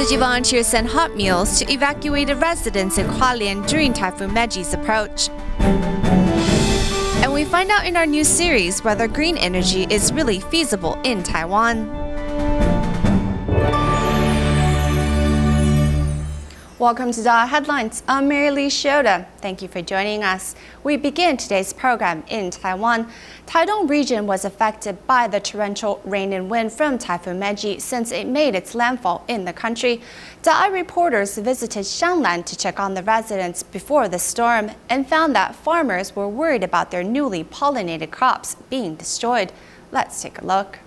Tzu Chi volunteers sent hot meals to evacuated residents in Hualien during Typhoon Megi's approach. And we find out in our new series whether green energy is really feasible in Taiwan. Welcome to DaAi Headlines. I'm Lee-Shioda. Thank you for joining us. We begin today's program in Taiwan. Taitung region was affected by the torrential rain and wind from Typhoon Megi since it made its landfall in the country. DaAi reporters visited Xianglan to check on the residents before the storm and found that farmers were worried about their newly pollinated crops being destroyed. Let's take a look.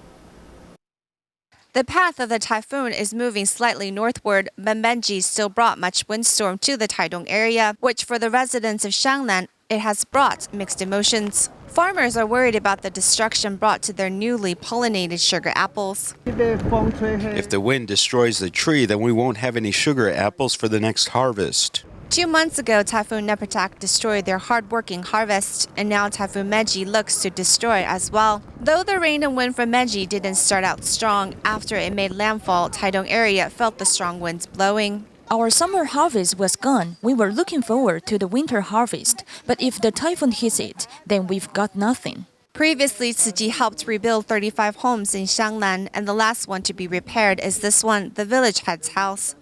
The path of the typhoon is moving slightly northward, but Megi still brought much windstorm to the Taitung area, which for the residents of Xianglan, it has brought mixed emotions. Farmers are worried about the destruction brought to their newly pollinated sugar apples. If the wind destroys the tree, then we won't have any sugar apples for the next harvest. 2 months ago, Typhoon Nepertak destroyed their hard-working harvest, and now Typhoon Megi looks to destroy as well. Though the rain and wind from Megi didn't start out strong, after it made landfall, Taitung area felt the strong winds blowing. Our summer harvest was gone. We were looking forward to the winter harvest, but if the typhoon hits it, then we've got nothing. Previously, Tzu Chi helped rebuild 35 homes in Xianglan, and the last one to be repaired is this one, the village head's house.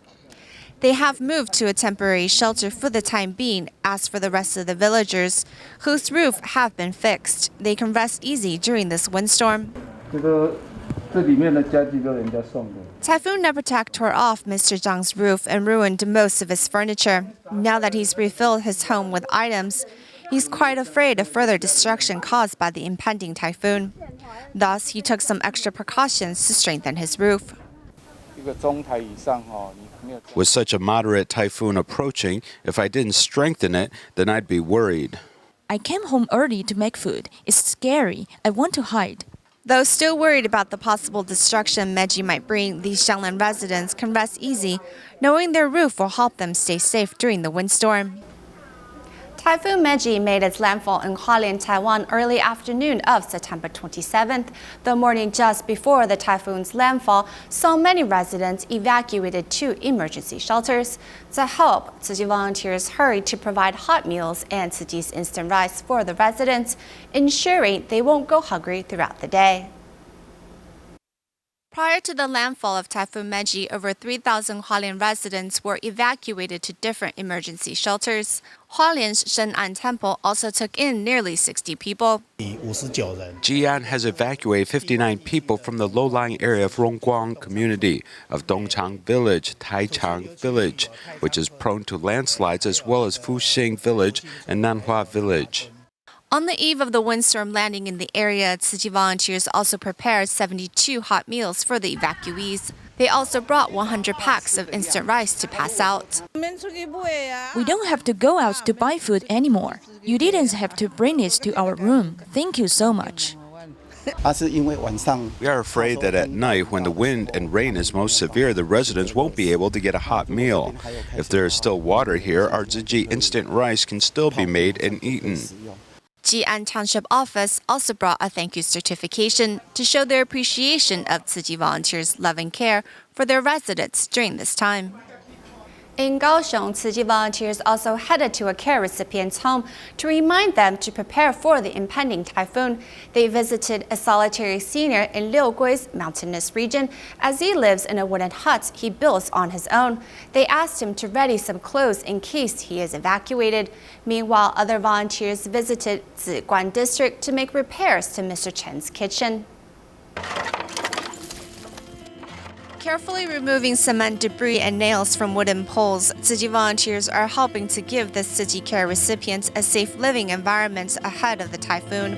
They have moved to a temporary shelter for the time being. As for the rest of the villagers, whose roof have been fixed, they can rest easy during this windstorm. Typhoon Nepertak tore off Mr. Zhang's roof and ruined most of his furniture. Now that he's refilled his home with items, he's quite afraid of further destruction caused by the impending typhoon. Thus, he took some extra precautions to strengthen his roof. With such a moderate typhoon approaching, if I didn't strengthen it, then I'd be worried. I came home early to make food. It's scary. I want to hide. Though still worried about the possible destruction Megi might bring, these Xianglan residents can rest easy, knowing their roof will help them stay safe during the windstorm. Typhoon Megi made its landfall in Hualien, Taiwan early afternoon of September 27th. The morning just before the typhoon's landfall saw many residents evacuated to emergency shelters. To help, Tzu Chi volunteers hurried to provide hot meals and Tzu Chi's instant rice for the residents, ensuring they won't go hungry throughout the day. Prior to the landfall of Typhoon Megi, over 3,000 Hualien residents were evacuated to different emergency shelters. Hualien's胜安Temple also took in nearly 60 people. Jian has evacuated 59 people from the low-lying area of Rongguang community of Dongchang Village, Taichang Village, which is prone to landslides, as well as Fuxing Village and Nanhua Village. On the eve of the windstorm landing in the area, Tzu Chi volunteers also prepared 72 hot meals for the evacuees. They also brought 100 packs of instant rice to pass out. We don't have to go out to buy food anymore. You didn't have to bring it to our room. Thank you so much. We are afraid that at night, when the wind and rain is most severe, the residents won't be able to get a hot meal. If there is still water here, our Tzu Chi instant rice can still be made and eaten. Jian Township Office also brought a thank you certification to show their appreciation of Tzu Chi volunteers' love and care for their residents during this time. In Kaohsiung, Tzu Chi volunteers also headed to a care recipient's home to remind them to prepare for the impending typhoon. They visited a solitary senior in Liugui's mountainous region as he lives in a wooden hut he builds on his own. They asked him to ready some clothes in case he is evacuated. Meanwhile, other volunteers visited Ziguan district to make repairs to Mr. Chen's kitchen. Carefully removing cement debris and nails from wooden poles, Tzu Chi volunteers are helping to give the Tzu Chi care recipients a safe living environment ahead of the typhoon.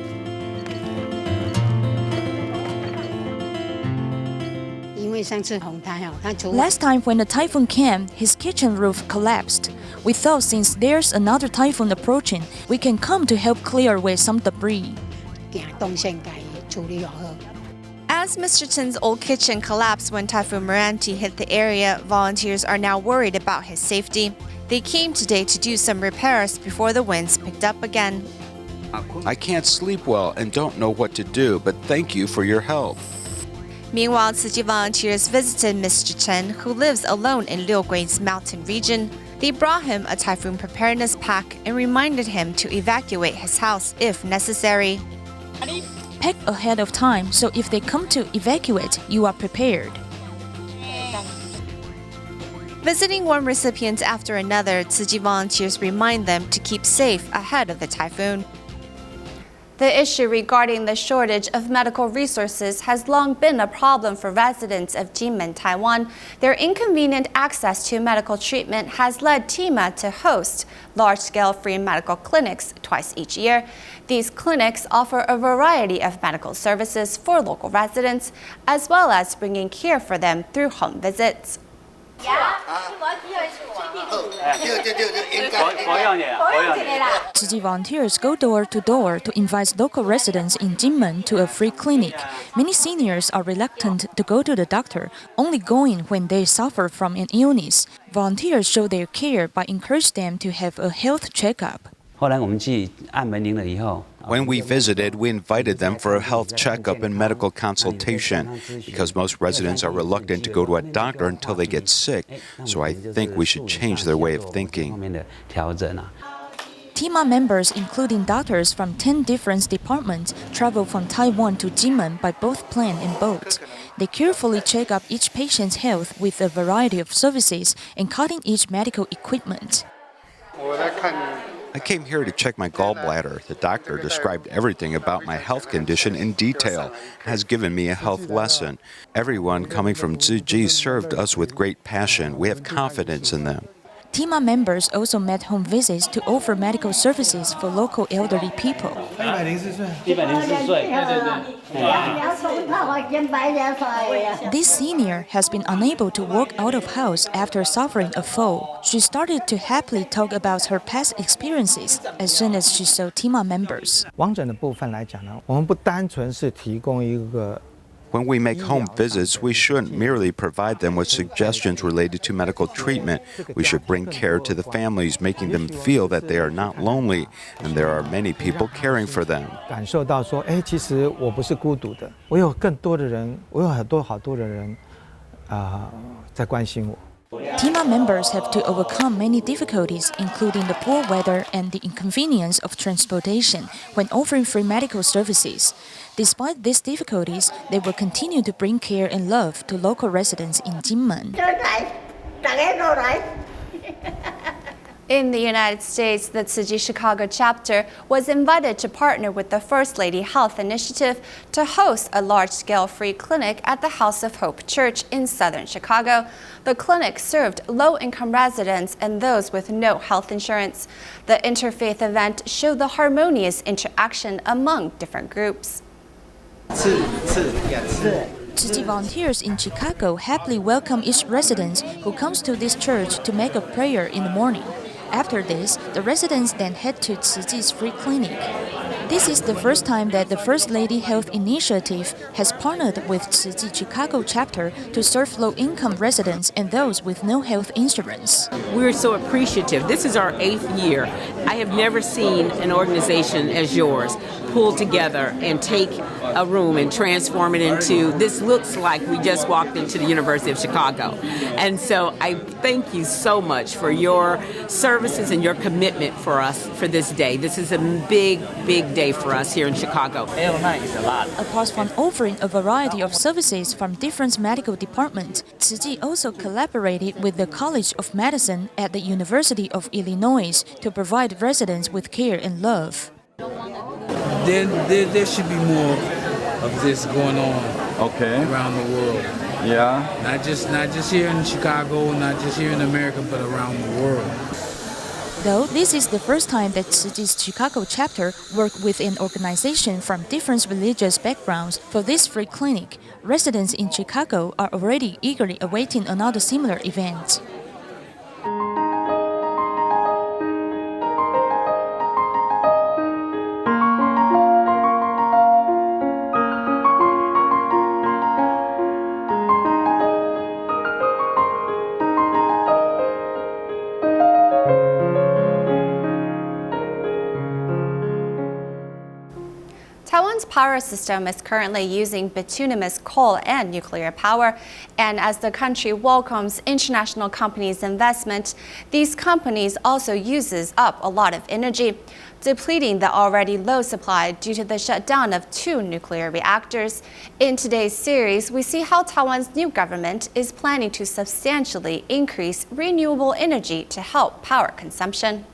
Last time when the typhoon came, his kitchen roof collapsed. We thought since there's another typhoon approaching, we can come to help clear away some debris. As Mr. Chen's old kitchen collapsed when Typhoon Megi hit the area, volunteers are now worried about his safety. They came today to do some repairs before the winds picked up again. I can't sleep well and don't know what to do, but thank you for your help. Meanwhile, Tzu Chi volunteers visited Mr. Chen, who lives alone in Liugui's mountain region. They brought him a typhoon preparedness pack and reminded him to evacuate his house if necessary. Pack ahead of time so if they come to evacuate, you are prepared. Visiting one recipient after another, Tzu Chi volunteers remind them to keep safe ahead of the typhoon. The issue regarding the shortage of medical resources has long been a problem for residents of Jinmen, Taiwan. Their inconvenient access to medical treatment has led TIMA to host large-scale free medical clinics twice each year. These clinics offer a variety of medical services for local residents, as well as bringing care for them through home visits. Tzu Chi volunteers go door to door to invite local residents in Jinmen to a free clinic. Many seniors are reluctant to go to the doctor, only going when they suffer from an illness. Volunteers show their care by encouraging them to have a health checkup. When we visited, we invited them for a health checkup and medical consultation because most residents are reluctant to go to a doctor until they get sick, so I think we should change their way of thinking. TIMA members, including doctors from 10 different departments, travel from Taiwan to Jinmen by both plane and boat. They carefully check up each patient's health with a variety of services and cutting-edge medical equipment. I came here to check my gallbladder. The doctor described everything about my health condition in detail and has given me a health lesson. Everyone coming from Tzu Chi served us with great passion. We have confidence in them. TIMA members also made home visits to offer medical services for local elderly people. This senior has been unable to walk out of house after suffering a fall. She started to happily talk about her past experiences as soon as she saw TIMA members. When we make home visits, we shouldn't merely provide them with suggestions related to medical treatment. We should bring care to the families, making them feel that they are not lonely and there are many people caring for them. TIMA members have to overcome many difficulties, including the poor weather and the inconvenience of transportation, when offering free medical services. Despite these difficulties, they will continue to bring care and love to local residents in Jinmen. In the United States, the Tzu Chi Chicago chapter was invited to partner with the First Lady Health Initiative to host a large-scale free clinic at the House of Hope Church in southern Chicago. The clinic served low-income residents and those with no health insurance. The interfaith event showed the harmonious interaction among different groups. Tzu Chi volunteers in Chicago happily welcome each resident who comes to this church to make a prayer in the morning. After this, the residents then head to Tzu Chi's free clinic. This is the first time that the First Lady Health Initiative has partnered with Tzu Chi Chicago chapter to serve low-income residents and those with no health insurance. We're so appreciative. This is our 8th year. I have never seen an organization as yours pull together and take a room and transform it into, this looks like we just walked into the University of Chicago. And so I thank you so much for your services and your commitment for us for this day. This is a big, big day for us here in Chicago. Apart from offering a variety of services from different medical departments, Tzu Chi also collaborated with the College of Medicine at the University of Illinois to provide residents with care and love. There should be more of this going on around the world. Yeah. Not just here in Chicago, not just here in America, but around the world. Though this is the first time that Tzu Chi's Chicago chapter worked with an organization from different religious backgrounds for this free clinic, residents in Chicago are already eagerly awaiting another similar event. Taiwan's power system is currently using bituminous coal and nuclear power. And as the country welcomes international companies' investment, these companies also uses up a lot of energy, depleting the already low supply due to the shutdown of 2 nuclear reactors. In today's series, we see how Taiwan's new government is planning to substantially increase renewable energy to help power consumption.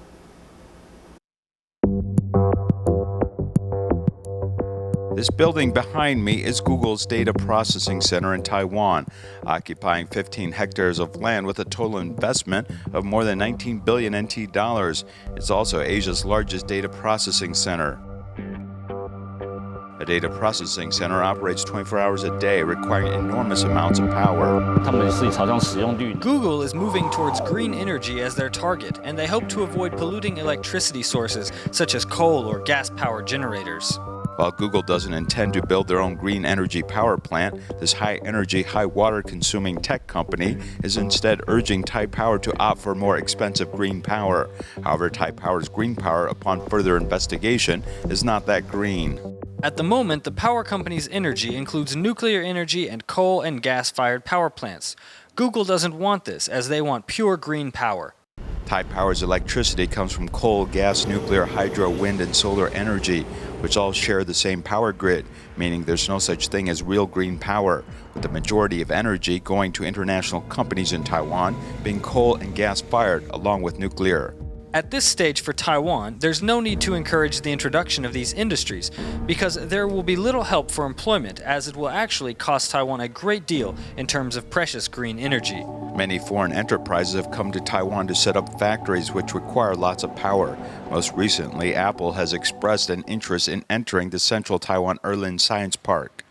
This building behind me is Google's data processing center in Taiwan, occupying 15 hectares of land with a total investment of more than 19 billion NT dollars. It's also Asia's largest data processing center. A data processing center operates 24 hours a day, requiring enormous amounts of power. Google is moving towards green energy as their target, and they hope to avoid polluting electricity sources such as coal or gas-powered generators. While Google doesn't intend to build their own green energy power plant, this high-energy, high-water-consuming tech company is instead urging Taipower to opt for more expensive green power. However, Taipower's green power, upon further investigation, is not that green. At the moment, the power company's energy includes nuclear energy and coal and gas-fired power plants. Google doesn't want this, as they want pure green power. Taipower's electricity comes from coal, gas, nuclear, hydro, wind, and solar energy, which all share the same power grid, meaning there's no such thing as real green power, with the majority of energy going to international companies in Taiwan being coal and gas-fired, along with nuclear. At this stage for Taiwan, there's no need to encourage the introduction of these industries because there will be little help for employment, as it will actually cost Taiwan a great deal in terms of precious green energy. Many foreign enterprises have come to Taiwan to set up factories which require lots of power. Most recently, Apple has expressed an interest in entering the Central Taiwan Erlin Science Park.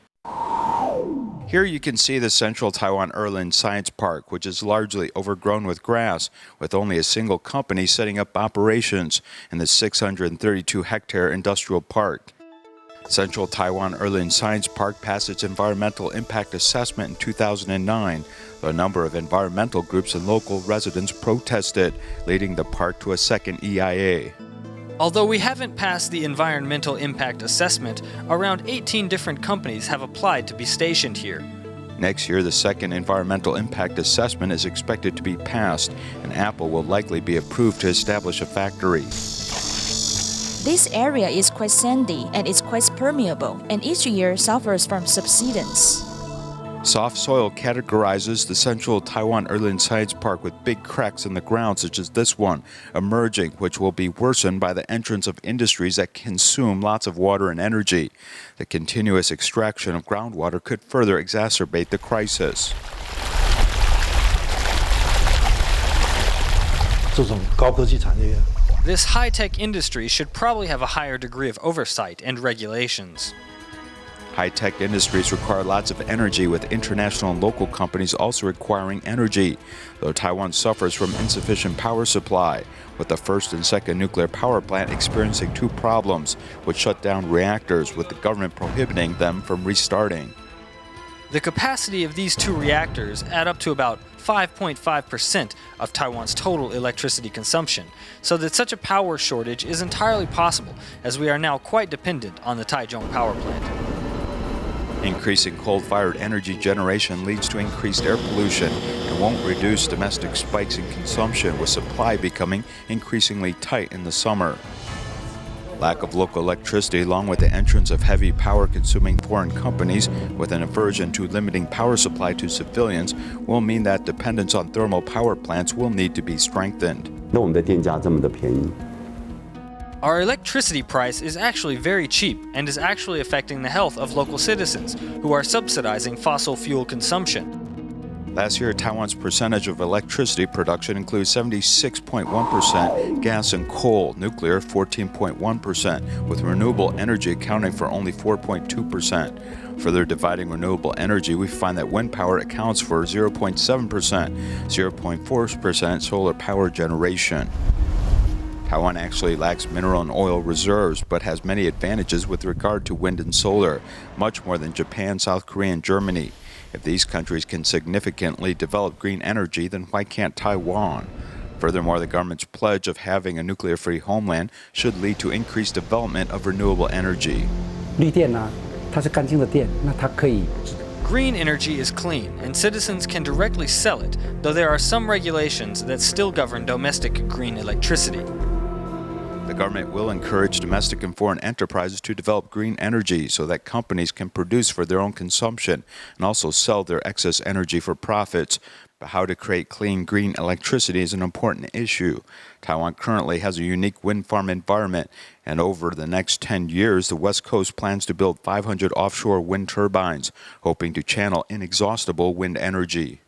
Here you can see the Central Taiwan Erlin Science Park, which is largely overgrown with grass, with only a single company setting up operations in the 632-hectare industrial park. Central Taiwan Erlin Science Park passed its environmental impact assessment in 2009. A number of environmental groups and local residents protested, leading the park to a second EIA. Although we haven't passed the environmental impact assessment, around 18 different companies have applied to be stationed here. Next year, the second environmental impact assessment is expected to be passed, and Apple will likely be approved to establish a factory. This area is quite sandy and it's quite permeable, and each year suffers from subsidence. Soft soil categorizes the Central Taiwan Erlin Science Park with big cracks in the ground, such as this one, emerging, which will be worsened by the entrance of industries that consume lots of water and energy. The continuous extraction of groundwater could further exacerbate the crisis. This high-tech industry should probably have a higher degree of oversight and regulations. High-tech industries require lots of energy, with international and local companies also requiring energy, though Taiwan suffers from insufficient power supply, with the first and second nuclear power plant experiencing 2 problems, which shut down reactors, with the government prohibiting them from restarting. The capacity of these 2 reactors add up to about 5.5% of Taiwan's total electricity consumption, so that such a power shortage is entirely possible, as we are now quite dependent on the Taichung power plant. Increasing coal-fired energy generation leads to increased air pollution and won't reduce domestic spikes in consumption, with supply becoming increasingly tight in the summer. Lack of local electricity, along with the entrance of heavy power-consuming foreign companies with an aversion to limiting power supply to civilians, will mean that dependence on thermal power plants will need to be strengthened. Our electricity price is actually very cheap and is actually affecting the health of local citizens, who are subsidizing fossil fuel consumption. Last year, Taiwan's percentage of electricity production includes 76.1% gas and coal, nuclear 14.1%, with renewable energy accounting for only 4.2%. Further dividing renewable energy, we find that wind power accounts for 0.7%, 0.4% solar power generation. Taiwan actually lacks mineral and oil reserves, but has many advantages with regard to wind and solar, much more than Japan, South Korea, and Germany. If these countries can significantly develop green energy, then why can't Taiwan? Furthermore, the government's pledge of having a nuclear-free homeland should lead to increased development of renewable energy. 绿电啊，它是干净的电，那它可以。 Green energy is clean, and citizens can directly sell it, though there are some regulations that still govern domestic green electricity. The government will encourage domestic and foreign enterprises to develop green energy so that companies can produce for their own consumption and also sell their excess energy for profits. But how to create clean green electricity is an important issue. Taiwan currently has a unique wind farm environment, and over the next 10 years, the West Coast plans to build 500 offshore wind turbines, hoping to channel inexhaustible wind energy.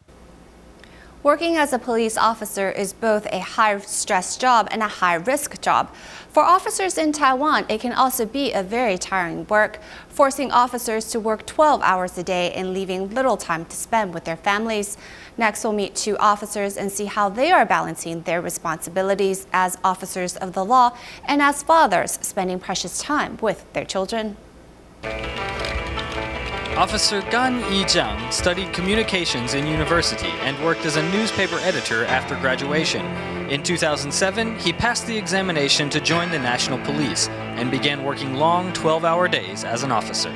Working as a police officer is both a high-stress job and a high-risk job. For officers in Taiwan, it can also be a very tiring work, forcing officers to work 12 hours a day and leaving little time to spend with their families. Next, we'll meet two officers and see how they are balancing their responsibilities as officers of the law and as fathers, spending precious time with their children. Officer Gan Yi-jiang studied communications in university and worked as a newspaper editor after graduation. In 2007, he passed the examination to join the National Police and began working long 12-hour days as an officer.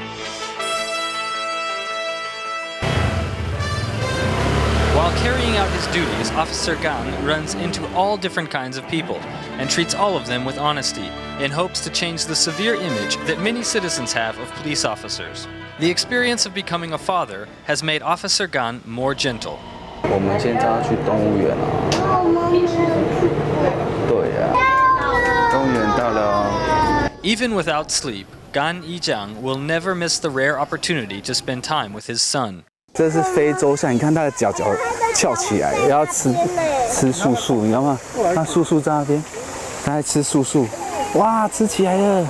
While carrying out his duties, Officer Gan runs into all different kinds of people and treats all of them with honesty in hopes to change the severe image that many citizens have of police officers. The experience of becoming a father has made Officer Gan more gentle. 我们今天叫他去动物园啊。对呀，动物园到了。 Even without sleep, Gan Yi-jiang will never miss the rare opportunity to spend time with his son. 这是非洲象，你看它的脚翘起来，也要吃素素，你知道吗？它素素在那边，它在吃素素，哇，吃起来了。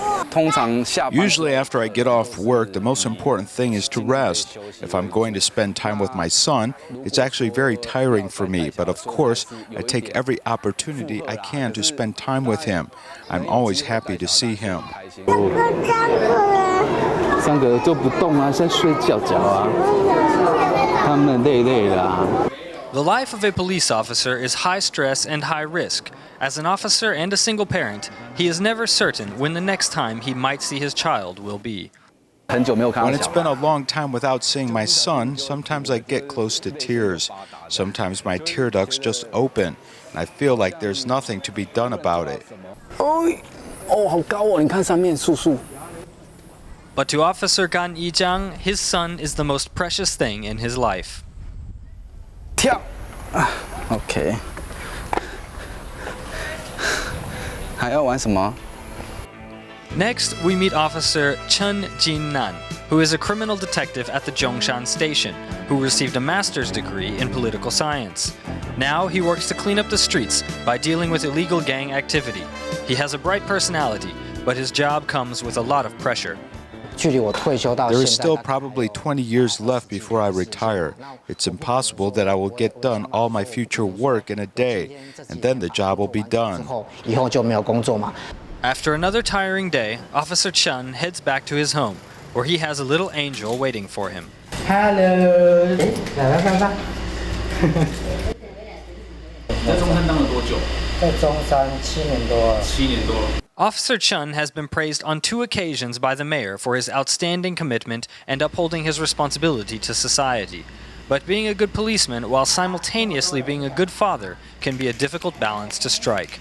Usually after I get off work, the most important thing is to rest. If I'm going to spend time with my son, it's actually very tiring for me, but of course, I take every opportunity I can to spend time with him. I'm always happy to see him. 三个就不动啊，在睡觉啊，他们累了啊。 The life of a police officer is high stress and high risk. As an officer and a single parent, he is never certain when the next time he might see his child will be. When it's been a long time without seeing my son, sometimes I get close to tears. Sometimes my tear ducts just open, and I feel like there's nothing to be done about it. But to Officer Gan Yi-jiang, his son is the most precious thing in his life. 跳 ，OK。还要玩什么？ Next, we meet Officer Chen Jinnan, who is a criminal detective at the Zhongshan station, who received a master's degree in political science. Now he works to clean up the streets by dealing with illegal gang activity. He has a bright personality, but his job comes with a lot of pressure. There is still probably 20 years left before I retire. It's impossible that I will get done all my future work in a day, and then the job will be done. After another tiring day, Officer Chen heads back to his home, where he has a little angel waiting for him. Hello. 在中山当了多久？在中山7年多了。7年多了。 Officer Chen has been praised on 2 occasions by the mayor for his outstanding commitment and upholding his responsibility to society. But being a good policeman while simultaneously being a good father can be a difficult balance to strike.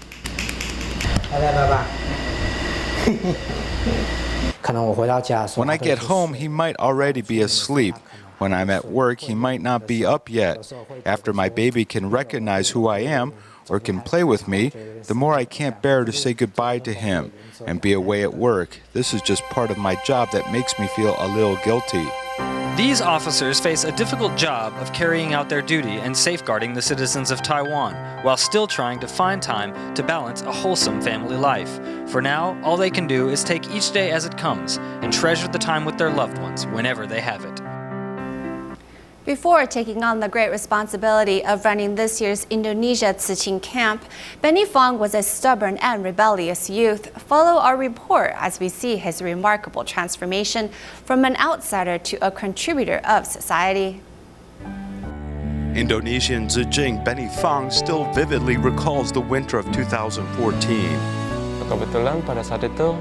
When I get home, he might already be asleep. When I'm at work, he might not be up yet. After my baby can recognize who I am, or can play with me, the more I can't bear to say goodbye to him and be away at work. This is just part of my job that makes me feel a little guilty. These officers face a difficult job of carrying out their duty and safeguarding the citizens of Taiwan, while still trying to find time to balance a wholesome family life. For now, all they can do is take each day as it comes and treasure the time with their loved ones whenever they have it. Before taking on the great responsibility of running this year's Indonesia Tzu Chi camp, Benny Fong was a stubborn and rebellious youth. Follow our report as we see his remarkable transformation from an outsider to a contributor of society. Indonesian Tzu Chi Benny Fong still vividly recalls the winter of 2014. Kebetulan pada saat itu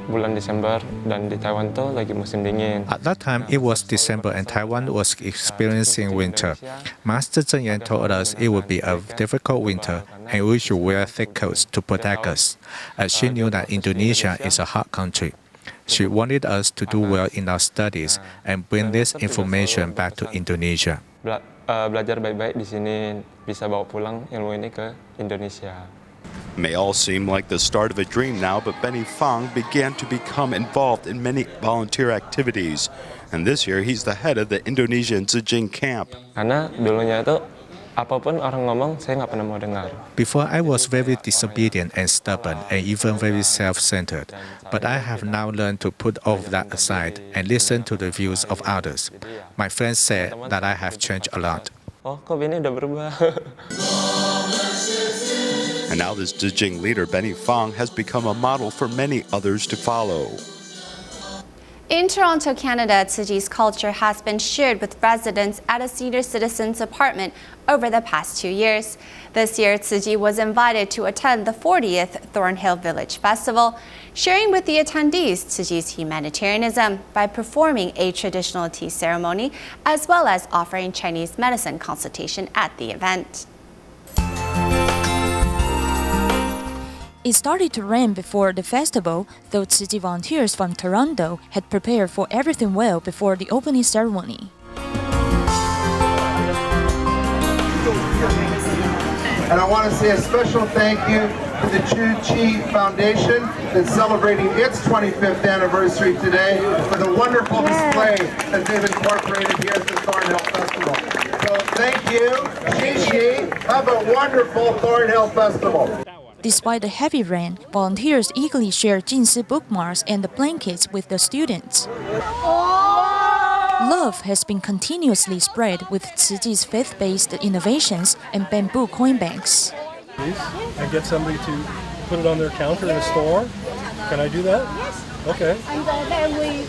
bulan Desember dan di Taiwan tuh lagi musim dingin. At that time, it was December and Taiwan was experiencing winter. Master Zheng Yan told us it would be a difficult winter and we should wear thick coats to protect us, as she knew that Indonesia is a hot country. She wanted us to do well in our studies and bring this information back to Indonesia. Belajar baik-baik di sini, bisa bawa pulang ilmu ini ke Indonesia. May all seem like the start of a dream now, but Benny Fang began to become involved in many volunteer activities. And this year, he's the head of the Indonesian Tzu Chi camp. Karena dulunya itu apapun orang ngomong, saya nggak pernah mau dengar. Before, I was very disobedient and stubborn and even very self-centered. But I have now learned to put all of that aside and listen to the views of others. My friends said that I have changed a lot. Oh, kok Benny udah berubah? And now this Tzu Chi leader, Benny Fang, has become a model for many others to follow. In Toronto, Canada, Tzu Chi's culture has been shared with residents at a senior citizens apartment over the past 2 years. This year, Tzu Chi was invited to attend the 40th Thornhill Village Festival, sharing with the attendees Tzu Chi's humanitarianism by performing a traditional tea ceremony, as well as offering Chinese medicine consultation at the event. It started to rain before the festival, though Tzu Chi volunteers from Toronto had prepared for everything well before the opening ceremony. And I want to say a special thank you to the Tzu Chi Foundation that's celebrating its 25th anniversary today for the wonderful display that they've incorporated here at the Thornhill Festival. So thank you, Chi. Have a wonderful Thornhill Festival. Despite the heavy rain, volunteers eagerly shared Jinsi bookmarks and the blankets with the students. Love has been continuously spread with Tzu Chi's faith-based innovations and bamboo coin banks. And get somebody to put it on their counter in a store. Can I do that? Yes. Okay. And then we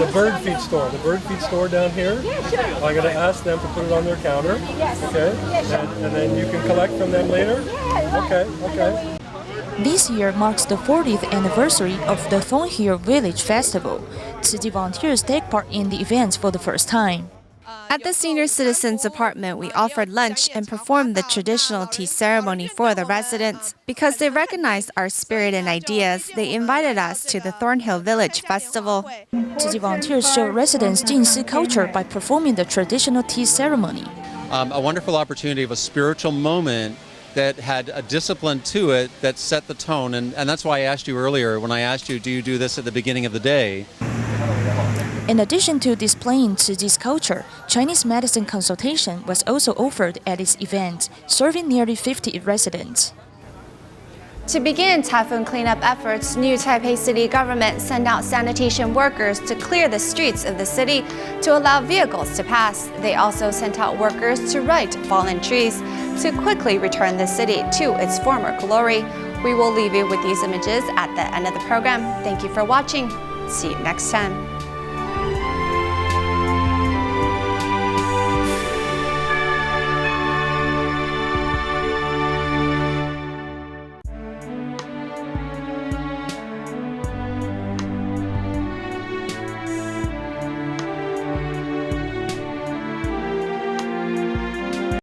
the bird feed store down here. Yeah, sure. I'm going to ask them to put it on their counter. Yes. Okay. Yeah, sure. And then you can collect from them later. Yeah. Okay. Okay. This year marks the 40th anniversary of the Thornhill Village Festival. Tzu Chi volunteers take part in the events for the first time. At the senior citizens apartment, we offered lunch and performed the traditional tea ceremony for the residents. Because they recognized our spirit and ideas, they invited us to the Thornhill Village Festival. Tzu Chi volunteers show residents Jinsi culture by performing the traditional tea ceremony. A wonderful opportunity of a spiritual moment that had a discipline to it that set the tone. And that's why I asked you earlier, when I asked you, do you do this at the beginning of the day? In addition to displaying Tzu Chi's culture, Chinese medicine consultation was also offered at its event, serving nearly 50 residents. To begin typhoon cleanup efforts, new Taipei City government sent out sanitation workers to clear the streets of the city to allow vehicles to pass. They also sent out workers to right fallen trees to quickly return the city to its former glory. We will leave you with these images at the end of the program. Thank you for watching. See you next time.